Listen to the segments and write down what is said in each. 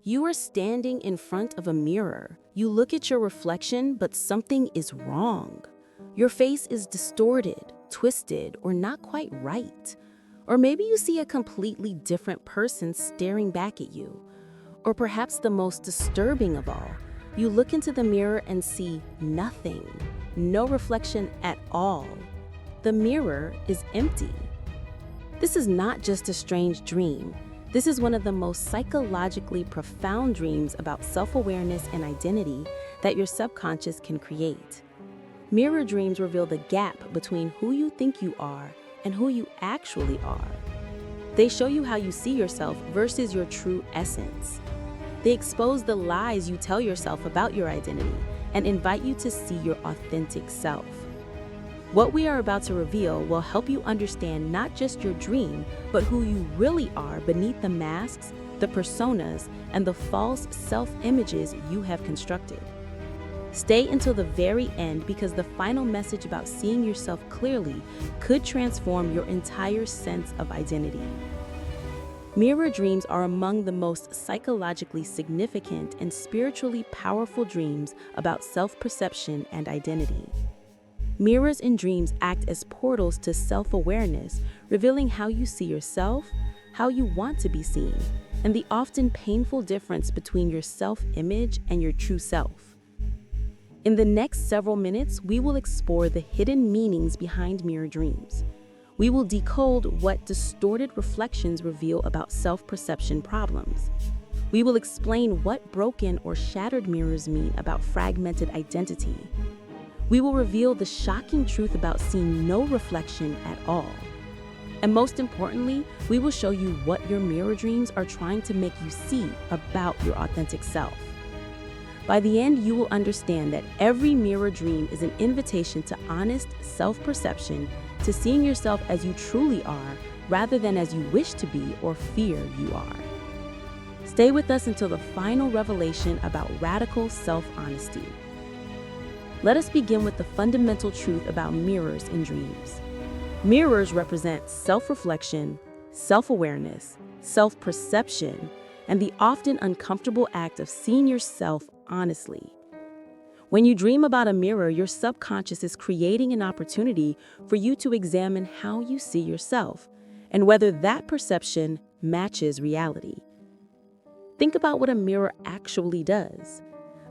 You are standing in front of a mirror. You look at your reflection, but something is wrong. Your face is distorted, twisted, or not quite right. Or maybe you see a completely different person staring back at you. Or perhaps the most disturbing of all, you look into the mirror and see nothing, no reflection at all. The mirror is empty. This is not just a strange dream. This is one of the most psychologically profound dreams about self-awareness and identity that your subconscious can create. Mirror dreams reveal the gap between who you think you are and who you actually are. They show you how you see yourself versus your true essence. They expose the lies you tell yourself about your identity and invite you to see your authentic self. What we are about to reveal will help you understand not just your dream, but who you really are beneath the masks, the personas, and the false self-images you have constructed. Stay until the very end because the final message about seeing yourself clearly could transform your entire sense of identity. Mirror dreams are among the most psychologically significant and spiritually powerful dreams about self-perception and identity. Mirrors in dreams act as portals to self-awareness, revealing how you see yourself, how you want to be seen, and the often painful difference between your self-image and your true self. In the next several minutes, we will explore the hidden meanings behind mirror dreams. We will decode what distorted reflections reveal about self-perception problems. We will explain what broken or shattered mirrors mean about fragmented identity. We will reveal the shocking truth about seeing no reflection at all. And most importantly, we will show you what your mirror dreams are trying to make you see about your authentic self. By the end, you will understand that every mirror dream is an invitation to honest self-perception, to seeing yourself as you truly are, rather than as you wish to be or fear you are. Stay with us until the final revelation about radical self-honesty. Let us begin with the fundamental truth about mirrors in dreams. Mirrors represent self-reflection, self-awareness, self-perception, and the often uncomfortable act of seeing yourself honestly. When you dream about a mirror, your subconscious is creating an opportunity for you to examine how you see yourself and whether that perception matches reality. Think about what a mirror actually does.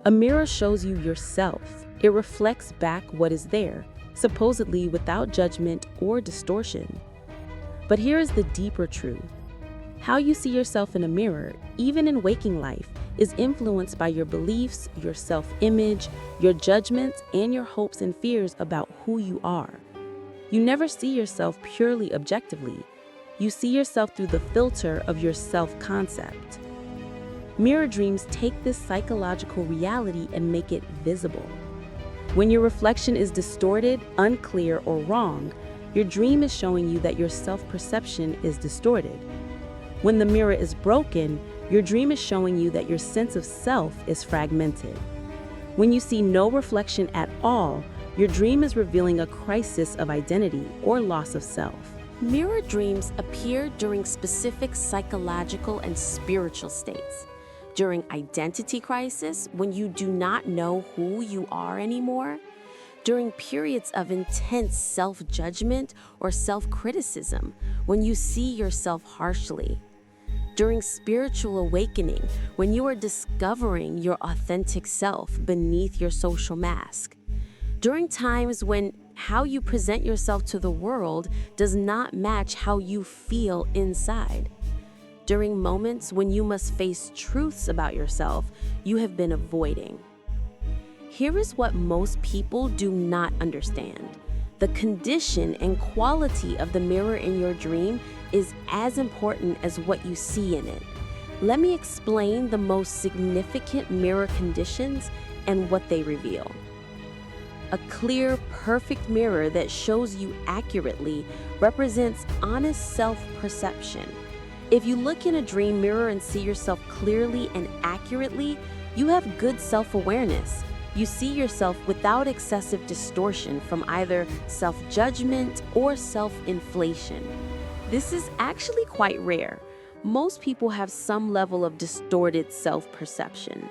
A mirror shows you yourself. It reflects back what is there, supposedly without judgment or distortion. But here is the deeper truth. How you see yourself in a mirror, even in waking life, is influenced by your beliefs, your self-image, your judgments, and your hopes and fears about who you are. You never see yourself purely objectively. You see yourself through the filter of your self-concept. Mirror dreams take this psychological reality and make it visible. When your reflection is distorted, unclear, or wrong, your dream is showing you that your self-perception is distorted. When the mirror is broken, your dream is showing you that your sense of self is fragmented. When you see no reflection at all, your dream is revealing a crisis of identity or loss of self. Mirror dreams appear during specific psychological and spiritual states. During identity crisis, when you do not know who you are anymore. During periods of intense self-judgment or self-criticism, when you see yourself harshly. During spiritual awakening, when you are discovering your authentic self beneath your social mask. During times when how you present yourself to the world does not match how you feel inside. During moments when you must face truths about yourself you have been avoiding. Here is what most people do not understand. The condition and quality of the mirror in your dream is as important as what you see in it. Let me explain the most significant mirror conditions and what they reveal. A clear, perfect mirror that shows you accurately represents honest self-perception. If you look in a dream mirror and see yourself clearly and accurately, you have good self-awareness. You see yourself without excessive distortion from either self-judgment or self-inflation. This is actually quite rare. Most people have some level of distorted self-perception.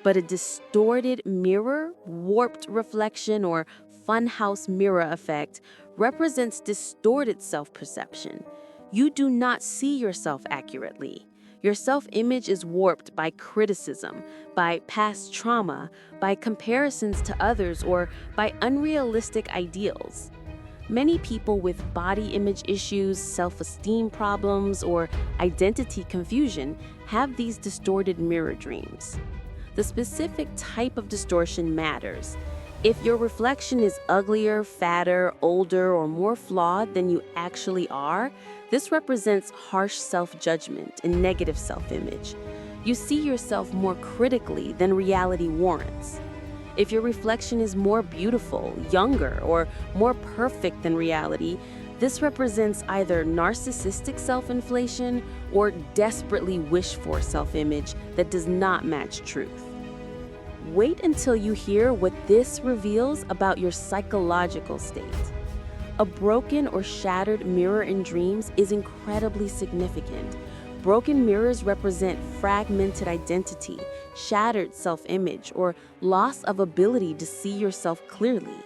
But a distorted mirror, warped reflection, or funhouse mirror effect represents distorted self-perception. You do not see yourself accurately. Your self-image is warped by criticism, by past trauma, by comparisons to others, or by unrealistic ideals. Many people with body image issues, self-esteem problems, or identity confusion have these distorted mirror dreams. The specific type of distortion matters. If your reflection is uglier, fatter, older, or more flawed than you actually are, this represents harsh self-judgment and negative self-image. You see yourself more critically than reality warrants. If your reflection is more beautiful, younger, or more perfect than reality, this represents either narcissistic self-inflation or desperately wished-for self-image that does not match truth. Wait until you hear what this reveals about your psychological state. A broken or shattered mirror in dreams is incredibly significant. Broken mirrors represent fragmented identity, shattered self-image, or loss of ability to see yourself clearly.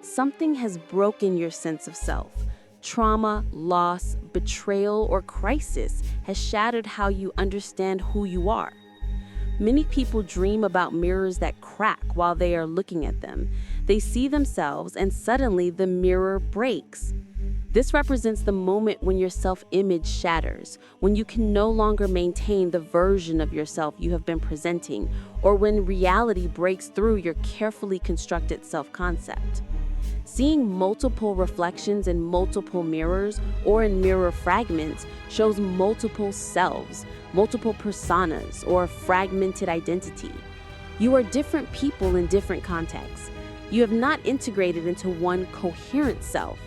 Something has broken your sense of self. Trauma, loss, betrayal, or crisis has shattered how you understand who you are. Many people dream about mirrors that crack while they are looking at them. They see themselves and suddenly the mirror breaks. This represents the moment when your self-image shatters, when you can no longer maintain the version of yourself you have been presenting, or when reality breaks through your carefully constructed self-concept. Seeing multiple reflections in multiple mirrors or in mirror fragments shows multiple selves, multiple personas, or fragmented identity. You are different people in different contexts. You have not integrated into one coherent self.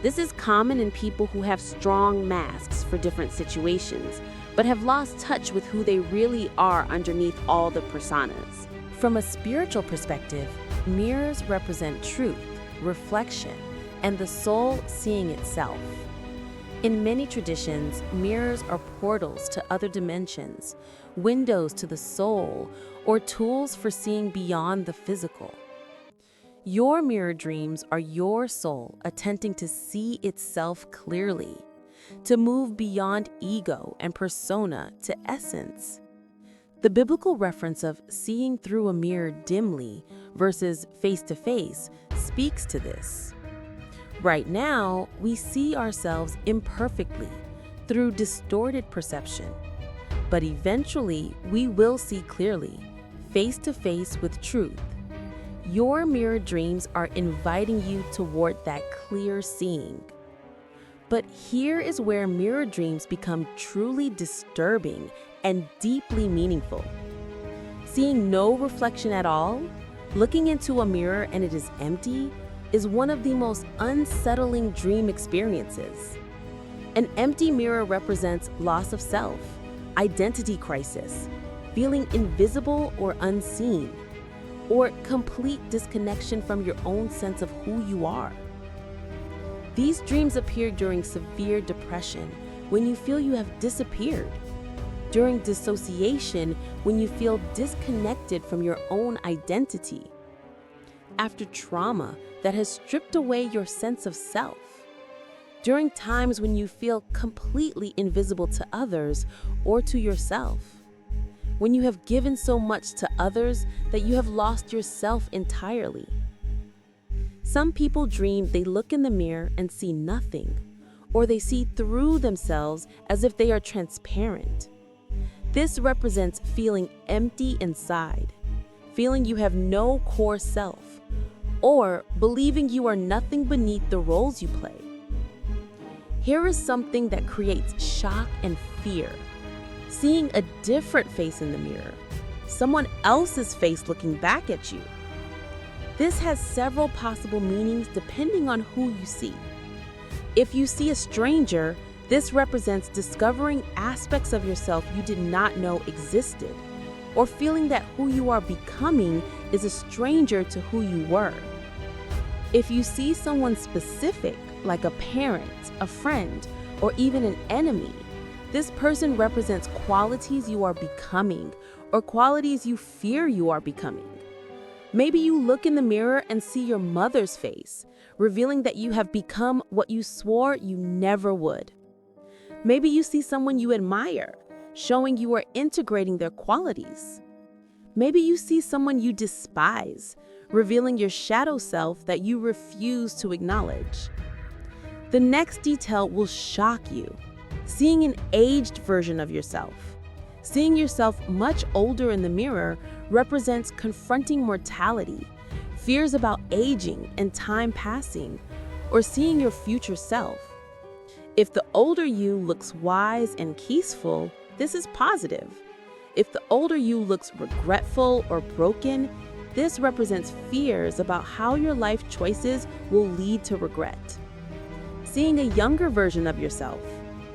This is common in people who have strong masks for different situations, but have lost touch with who they really are underneath all the personas. From a spiritual perspective, mirrors represent truth, reflection, and the soul seeing itself. In many traditions, mirrors are portals to other dimensions, windows to the soul, or tools for seeing beyond the physical. Your mirror dreams are your soul attempting to see itself clearly, to move beyond ego and persona to essence. The biblical reference of seeing through a mirror dimly versus face-to-face speaks to this. Right now, we see ourselves imperfectly through distorted perception, but eventually we will see clearly, face-to-face with truth. Your mirror dreams are inviting you toward that clear seeing. But here is where mirror dreams become truly disturbing and deeply meaningful. Seeing no reflection at all, looking into a mirror and it is empty, is one of the most unsettling dream experiences. An empty mirror represents loss of self, identity crisis, feeling invisible or unseen, or complete disconnection from your own sense of who you are. These dreams appear during severe depression, when you feel you have disappeared, during dissociation, when you feel disconnected from your own identity, after trauma that has stripped away your sense of self, during times when you feel completely invisible to others or to yourself, when you have given so much to others that you have lost yourself entirely. Some people dream they look in the mirror and see nothing, or they see through themselves as if they are transparent. This represents feeling empty inside, feeling you have no core self, or believing you are nothing beneath the roles you play. Here is something that creates shock and fear. Seeing a different face in the mirror, someone else's face looking back at you. This has several possible meanings depending on who you see. If you see a stranger, this represents discovering aspects of yourself you did not know existed, or feeling that who you are becoming is a stranger to who you were. If you see someone specific, like a parent, a friend, or even an enemy, This person represents qualities you are becoming or qualities you fear you are becoming. Maybe you look in the mirror and see your mother's face, revealing that you have become what you swore you never would. Maybe you see someone you admire, showing you are integrating their qualities. Maybe you see someone you despise, revealing your shadow self that you refuse to acknowledge. The next detail will shock you. Seeing an aged version of yourself. Seeing yourself much older in the mirror represents confronting mortality, fears about aging and time passing, or seeing your future self. If the older you looks wise and peaceful, this is positive. If the older you looks regretful or broken, this represents fears about how your life choices will lead to regret. Seeing a younger version of yourself,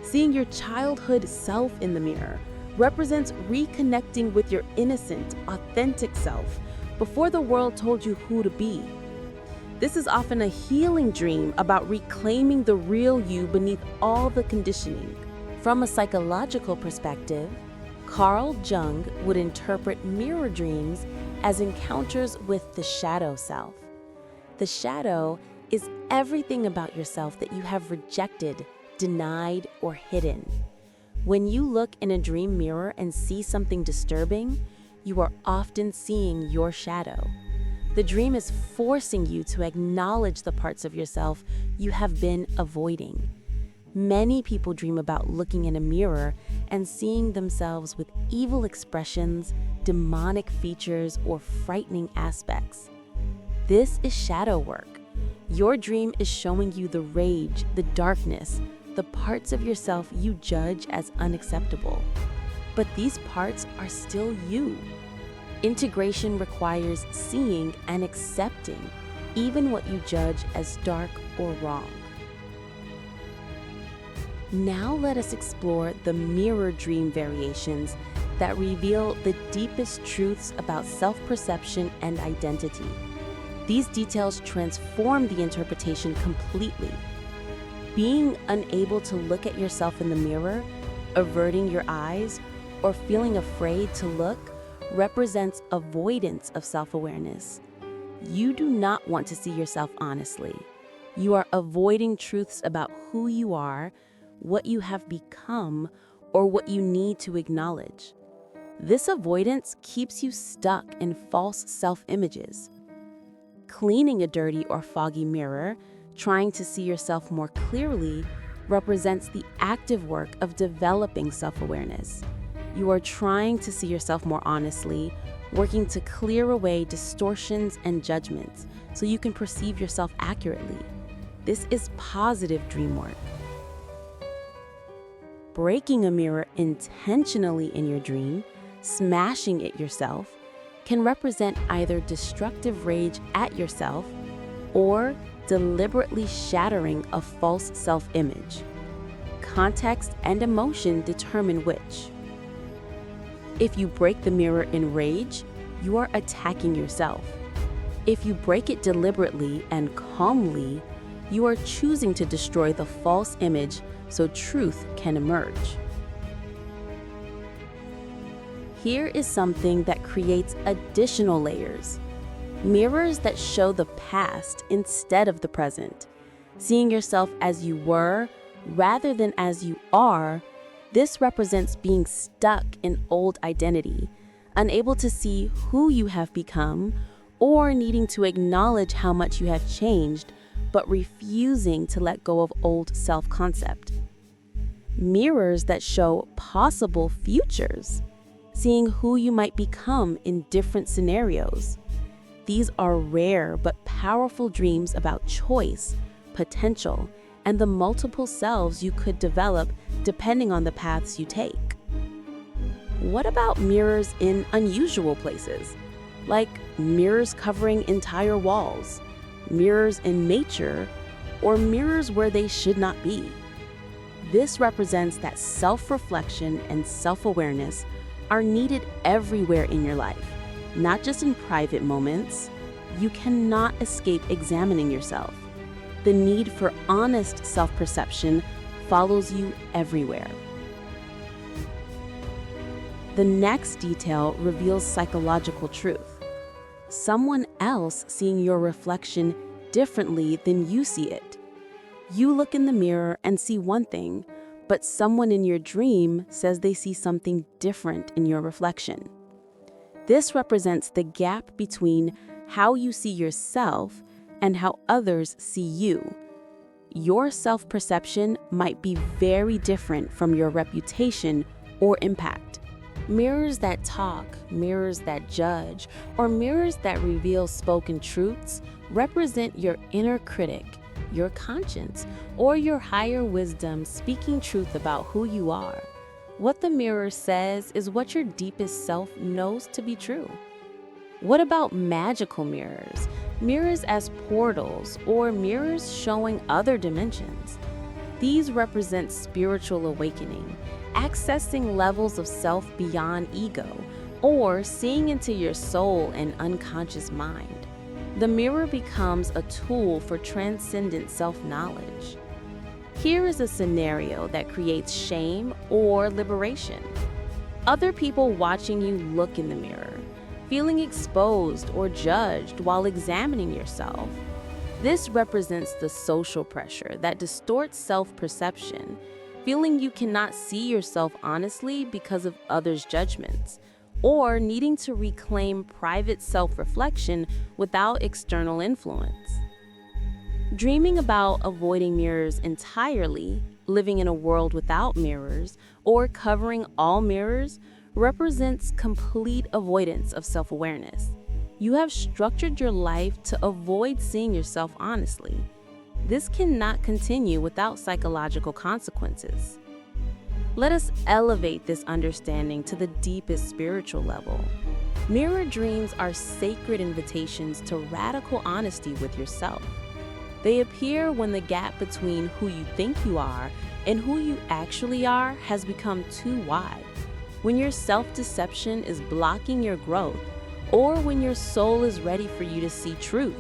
seeing your childhood self in the mirror, represents reconnecting with your innocent, authentic self before the world told you who to be. This is often a healing dream about reclaiming the real you beneath all the conditioning. From a psychological perspective, Carl Jung would interpret mirror dreams as encounters with the shadow self. The shadow is everything about yourself that you have rejected, denied, or hidden. When you look in a dream mirror and see something disturbing, you are often seeing your shadow. The dream is forcing you to acknowledge the parts of yourself you have been avoiding. Many people dream about looking in a mirror and seeing themselves with evil expressions, demonic features, or frightening aspects. This is shadow work. Your dream is showing you the rage, the darkness, the parts of yourself you judge as unacceptable. But these parts are still you. Integration requires seeing and accepting even what you judge as dark or wrong. Now let us explore the mirror dream variations that reveal the deepest truths about self-perception and identity. These details transform the interpretation completely. Being unable to look at yourself in the mirror, averting your eyes, or feeling afraid to look represents avoidance of self-awareness. You do not want to see yourself honestly. You are avoiding truths about who you are, what you have become, or what you need to acknowledge. This avoidance keeps you stuck in false self-images. Cleaning a dirty or foggy mirror, trying to see yourself more clearly, represents the active work of developing self-awareness. You are trying to see yourself more honestly, working to clear away distortions and judgments so you can perceive yourself accurately. This is positive dream work. Breaking a mirror intentionally in your dream, smashing it yourself, can represent either destructive rage at yourself or deliberately shattering a false self-image. Context and emotion determine which. If you break the mirror in rage, you are attacking yourself. If you break it deliberately and calmly, you are choosing to destroy the false image so truth can emerge. Here is something that creates additional layers. Mirrors that show the past instead of the present. Seeing yourself as you were rather than as you are, this represents being stuck in old identity, unable to see who you have become, or needing to acknowledge how much you have changed, but refusing to let go of old self-concept. Mirrors that show possible futures, seeing who you might become in different scenarios. These are rare but powerful dreams about choice, potential, and the multiple selves you could develop depending on the paths you take. What about mirrors in unusual places, like mirrors covering entire walls, mirrors in nature, or mirrors where they should not be? This represents that self-reflection and self-awareness are needed everywhere in your life, not just in private moments. You cannot escape examining yourself. The need for honest self-perception follows you everywhere. The next detail reveals psychological truth. Someone else seeing your reflection differently than you see it. You look in the mirror and see one thing, but someone in your dream says they see something different in your reflection. This represents the gap between how you see yourself and how others see you. Your self-perception might be very different from your reputation or impact. Mirrors that talk, mirrors that judge, or mirrors that reveal spoken truths represent your inner critic, your conscience, or your higher wisdom speaking truth about who you are. What the mirror says is what your deepest self knows to be true. What about magical mirrors? Mirrors as portals or mirrors showing other dimensions. These represent spiritual awakening, accessing levels of self beyond ego, or seeing into your soul and unconscious mind. The mirror becomes a tool for transcendent self-knowledge. Here is a scenario that creates shame or liberation. Other people watching you look in the mirror, feeling exposed or judged while examining yourself. This represents the social pressure that distorts self-perception, feeling you cannot see yourself honestly because of others' judgments, or needing to reclaim private self-reflection without external influence. Dreaming about avoiding mirrors entirely, living in a world without mirrors, or covering all mirrors represents complete avoidance of self-awareness. You have structured your life to avoid seeing yourself honestly. This cannot continue without psychological consequences. Let us elevate this understanding to the deepest spiritual level. Mirror dreams are sacred invitations to radical honesty with yourself. They appear when the gap between who you think you are and who you actually are has become too wide. When your self-deception is blocking your growth, or when your soul is ready for you to see truth.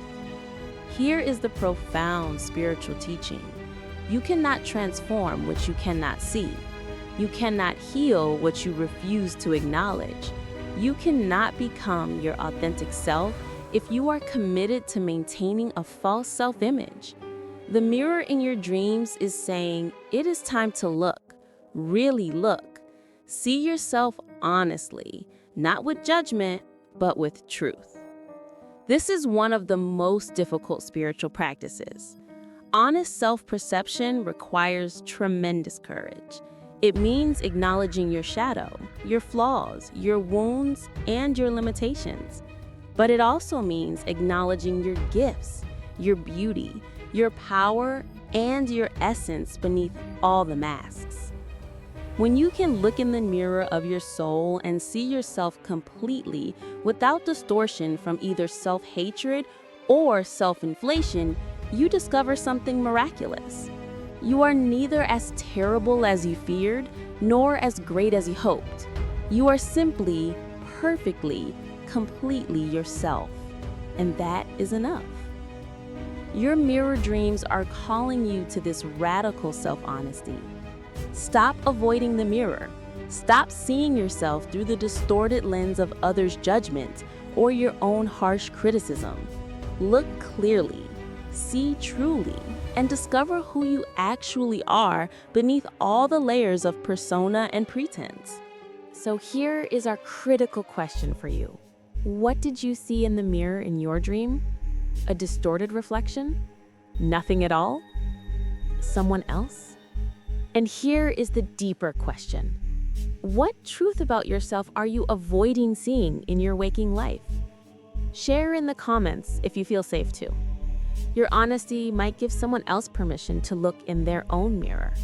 Here is the profound spiritual teaching. You cannot transform what you cannot see. You cannot heal what you refuse to acknowledge. You cannot become your authentic self if you are committed to maintaining a false self-image. The mirror in your dreams is saying, it is time to look, really look. See yourself honestly, not with judgment, but with truth. This is one of the most difficult spiritual practices. Honest self-perception requires tremendous courage. It means acknowledging your shadow, your flaws, your wounds, and your limitations. But it also means acknowledging your gifts, your beauty, your power, and your essence beneath all the masks. When you can look in the mirror of your soul and see yourself completely without distortion from either self-hatred or self-inflation, you discover something miraculous. You are neither as terrible as you feared, nor as great as you hoped. You are simply, perfectly, completely yourself. And that is enough. Your mirror dreams are calling you to this radical self-honesty. Stop avoiding the mirror. Stop seeing yourself through the distorted lens of others' judgment or your own harsh criticism. Look clearly, see truly, and discover who you actually are beneath all the layers of persona and pretense. So here is our critical question for you. What did you see in the mirror in your dream? A distorted reflection? Nothing at all? Someone else? And here is the deeper question. What truth about yourself are you avoiding seeing in your waking life? Share in the comments if you feel safe to. Your honesty might give someone else permission to look in their own mirror.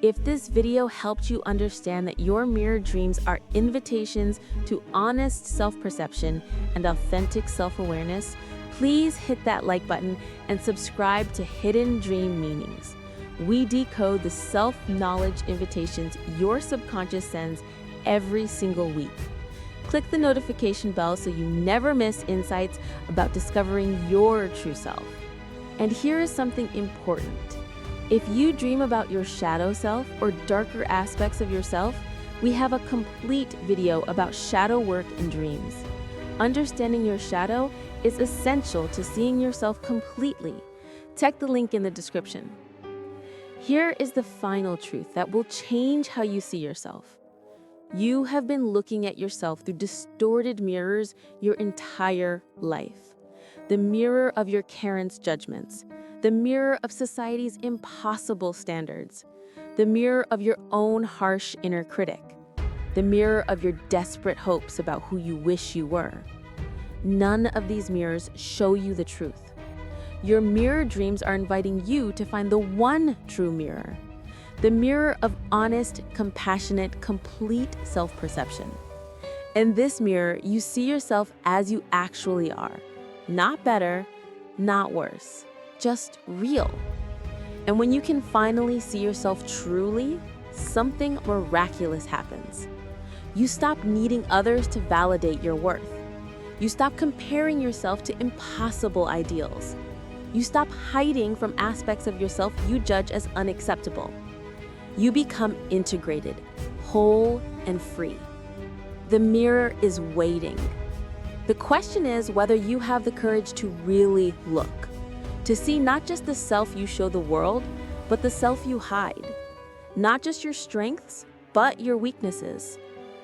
If this video helped you understand that your mirror dreams are invitations to honest self-perception and authentic self-awareness, please hit that like button and subscribe to Hidden Dream Meanings. We decode the self-knowledge invitations your subconscious sends every single week. Click the notification bell so you never miss insights about discovering your true self. And here is something important. If you dream about your shadow self or darker aspects of yourself, We have a complete video about shadow work and dreams. Understanding your shadow is essential to seeing yourself completely. Check the link in the description. Here is the final truth that will change how you see yourself. You have been looking at yourself through distorted mirrors your entire life. The mirror of your parents' judgments, the mirror of society's impossible standards, the mirror of your own harsh inner critic, the mirror of your desperate hopes about who you wish you were. None of these mirrors show you the truth. Your mirror dreams are inviting you to find the one true mirror, the mirror of honest, compassionate, complete self-perception. In this mirror, you see yourself as you actually are. Not better, not worse, just real. And when you can finally see yourself truly, something miraculous happens. You stop needing others to validate your worth. You stop comparing yourself to impossible ideals. You stop hiding from aspects of yourself you judge as unacceptable. You become integrated, whole, and free. The mirror is waiting. The question is whether you have the courage to really look, to see not just the self you show the world, but the self you hide. Not just your strengths, but your weaknesses.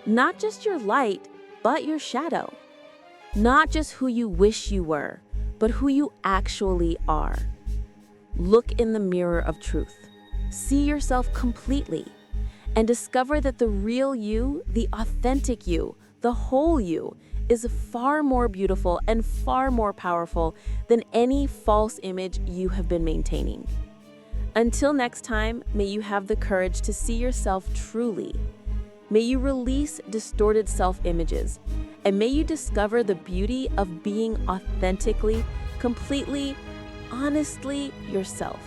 Not just your light, but your shadow. Not just who you wish you were, but who you actually are. Look in the mirror of truth. See yourself completely, and discover that the real you, the authentic you, the whole you, is far more beautiful and far more powerful than any false image you have been maintaining. Until next time, may you have the courage to see yourself truly. May you release distorted self-images, and may you discover the beauty of being authentically, completely, honestly yourself.